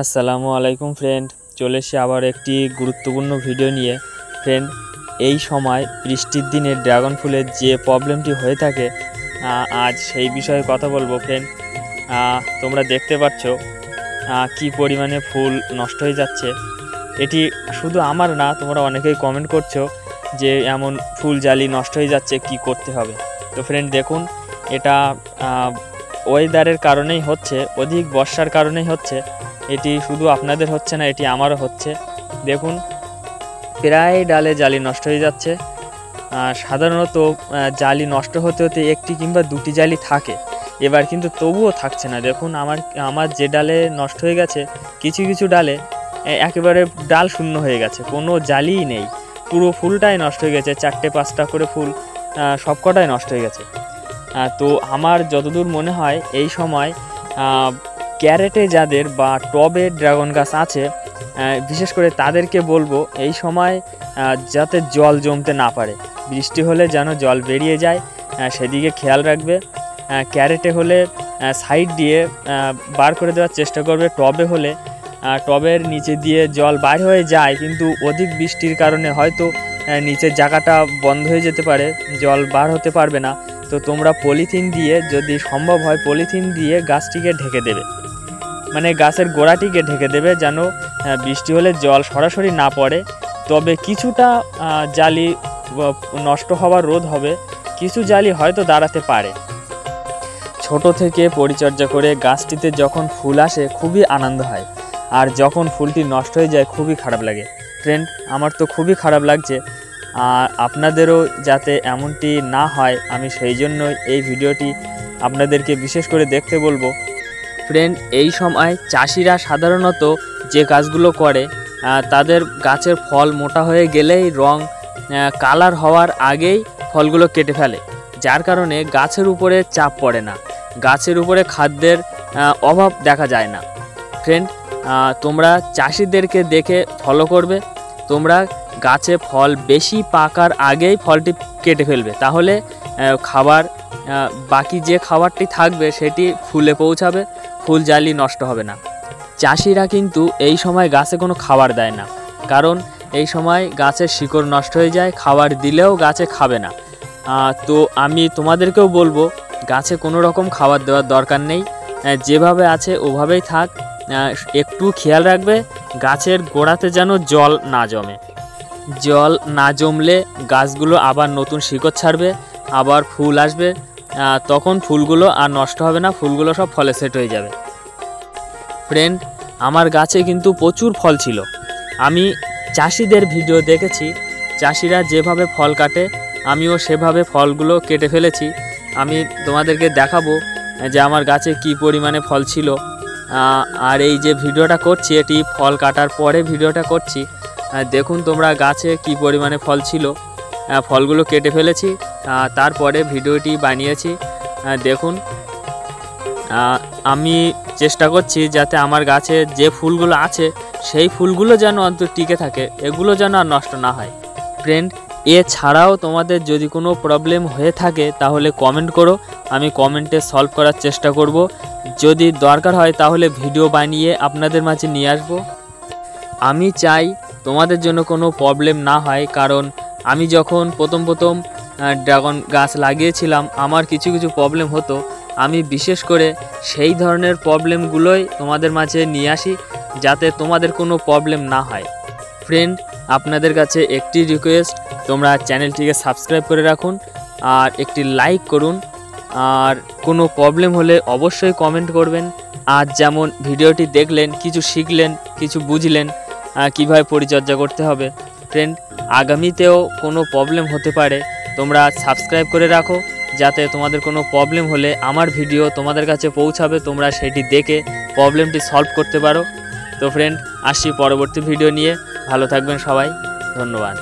আসসালামু আলাইকুম ফ্রেন্ড, চলে এসে আবার একটি গুরুত্বপূর্ণ ভিডিও নিয়ে। ফ্রেন্ড, এই সময় বৃষ্টির দিনে ড্রাগন ফুলের যে প্রবলেমটি হয়ে থাকে আজ সেই বিষয়ে কথা বলবো। ফ্রেন্ড, তোমরা দেখতে পাচ্ছ কি পরিমাণে ফুল নষ্ট হয়ে যাচ্ছে। এটি শুধু আমার না, তোমরা অনেকেই কমেন্ট করছো যে এমন ফুল জালি নষ্ট হয়ে যাচ্ছে, কি করতে হবে। তো ফ্রেন্ড দেখুন, এটা ওয়েদারের কারণেই হচ্ছে, অধিক বর্ষার কারণেই হচ্ছে। এটি শুধু আপনাদের হচ্ছে না, এটি আমারও হচ্ছে। দেখুন, প্রায় ডালে জালি নষ্ট হয়ে যাচ্ছে। সাধারণত জালি নষ্ট হতে হতে একটি কিংবা দুটি জালি থাকে, এবার কিন্তু তবুও থাকছে না। দেখুন, আমার যে ডালে নষ্ট হয়ে গেছে, কিছু কিছু ডালে একেবারে ডাল শূন্য হয়ে গেছে, কোনো জালিই নেই, পুরো ফুলটাই নষ্ট হয়ে গেছে। 4-5টা করে ফুল সবকটাই নষ্ট হয়ে গেছে। তো আমার যতদূর মনে হয় এই সময় ক্যারেটে যাদের বা টবে ড্রাগন গাছ আছে, বিশেষ করে তাদেরকে বলবো এই সময় যাতে জল জমতে না পারে, বৃষ্টি হলে যেন জল বেরিয়ে যায়, সেদিকে খেয়াল রাখবে। ক্যারেটে হলে সাইড দিয়ে বার করে দেওয়ার চেষ্টা করবে। টবে হলে টবের নিচে দিয়ে জল বার হয়ে যায়, কিন্তু অধিক বৃষ্টির কারণে হয়তো নিচের জায়গাটা বন্ধ হয়ে যেতে পারে, জল বার হতে পারবে না। তো তোমরা পলিথিন দিয়ে, যদি সম্ভব হয় পলিথিন দিয়ে গাছটিকে ঢেকে দেবে, মানে গাছের গোড়াটিকে ঢেকে দেবে, যেন বৃষ্টি হলে জল সরাসরি না পড়ে। তবে কিছুটা জালি নষ্ট হওয়ার রোধ হবে, কিছু জালি হয়তো দাঁড়াতে পারে। ছোট থেকে পরিচর্যা করে গাছটিতে যখন ফুল আসে খুবই আনন্দ হয়, আর যখন ফুলটি নষ্ট হয়ে যায় খুবই খারাপ লাগে। ফ্রেন্ড, আমার তো খুবই খারাপ লাগছে, আর আপনাদেরও যাতে এমনটি না হয় আমি সেই জন্যই এই ভিডিওটি আপনাদেরকে বিশেষ করে দেখতে বলবো। ফ্রেন্ড, এই সময় চাষিরা সাধারণত যে কাজগুলো করে, তাদের গাছের ফল মোটা হয়ে গেলেই রং কালার হওয়ার আগেই ফলগুলো কেটে ফেলে, যার কারণে গাছের উপরে চাপ পড়ে না, গাছের উপরে খাদ্যের অভাব দেখা যায় না। ফ্রেন্ড, তোমরা চাষিদেরকে দেখে ফলো করবে, তোমরা গাছে ফল বেশি পাকার আগেই ফলটি কেটে ফেলবে, তাহলে খাবার বাকি যে খাবারটি থাকবে সেটি ফুলে পৌঁছাবে, ফুল জালি নষ্ট হবে না। চাষিরা কিন্তু এই সময় গাছে কোনো খাবার দেয় না, কারণ এই সময় গাছের শিকড় নষ্ট হয়ে যায়, খাবার দিলেও গাছে খাবে না। তো আমি তোমাদেরকেও বলবো, গাছে কোনো রকম খাবার দেওয়ার দরকার নেই, যেভাবে আছে ওভাবেই থাক। একটু খেয়াল রাখবে গাছের গোড়াতে যেন জল না জমে, জল না জমলে গাছগুলো আবার নতুন শিকড় ছাড়বে, আবার ফুল আসবে, তখন ফুলগুলো আর নষ্ট হবে না, ফুলগুলো সব ফলে সেট হয়ে যাবে। ফ্রেন্ড, আমার গাছে কিন্তু প্রচুর ফল ছিল। আমি চাষিদের ভিডিও দেখেছি, চাষিরা যেভাবে ফল কাটে আমিও সেভাবে ফলগুলো কেটে ফেলেছি। আমি তোমাদেরকে দেখাবো যে আমার গাছে কি পরিমাণে ফল ছিল। আর এই যে ভিডিওটা করছি, এটি ফল কাটার পরে ভিডিওটা করছি। দেখুন তোমরা গাছে কি পরিমাণে ফল ছিল, ফলগুলো কেটে ফেলেছি, তারপরে ভিডিওটি বানিয়েছি। দেখুন, আমি চেষ্টা করছি যাতে আমার গাছে যে ফুলগুলো আছে সেই ফুলগুলো যেন অন্তত টিকে থাকে, এগুলো যেন আর নষ্ট না হয়। ফ্রেন্ড, এছাড়াও তোমাদের যদি কোনো প্রবলেম হয়ে থাকে তাহলে কমেন্ট করো, আমি কমেন্টে সলভ করার চেষ্টা করব। যদি দরকার হয় তাহলে ভিডিও বানিয়ে আপনাদের মাঝে নিয়ে আসব। আমি চাই তোমাদের জন্য কোনো প্রবলেম না হয়, কারণ আমি যখন প্রথম ড্রাগন গাছ লাগিয়েছিলাম আমার কিছু প্রবলেম হতো। আমি বিশেষ করে সেই ধরনের প্রবলেমগুলোই তোমাদের মাঝে নিয়ে আসি, যাতে তোমাদের কোনো প্রবলেম না হয়। ফ্রেন্ড, আপনাদের কাছে একটি রিকোয়েস্ট, তোমরা চ্যানেলটিকে সাবস্ক্রাইব করে রাখুন আর একটি লাইক করুন, আর কোনো প্রবলেম হলে অবশ্যই কমেন্ট করবেন। আজ যেমন ভিডিওটি দেখলেন, কিছু শিখলেন, কিছু বুঝলেন কীভাবে পরিচর্যা করতে হবে। ফ্রেন্ড, আগামীতেও কোনো প্রবলেম হতে পারে, তোমরা সাবস্ক্রাইব করে রাখো, যাতে তোমাদের কোনো প্রবলেম হলে আমার ভিডিও তোমাদের কাছে পৌঁছাবে, তোমরা সেটি দেখে প্রবলেমটি সলভ করতে পারো। তো ফ্রেন্ড, আসছি পরবর্তী ভিডিও নিয়ে, ভালো থাকবেন সবাই, ধন্যবাদ।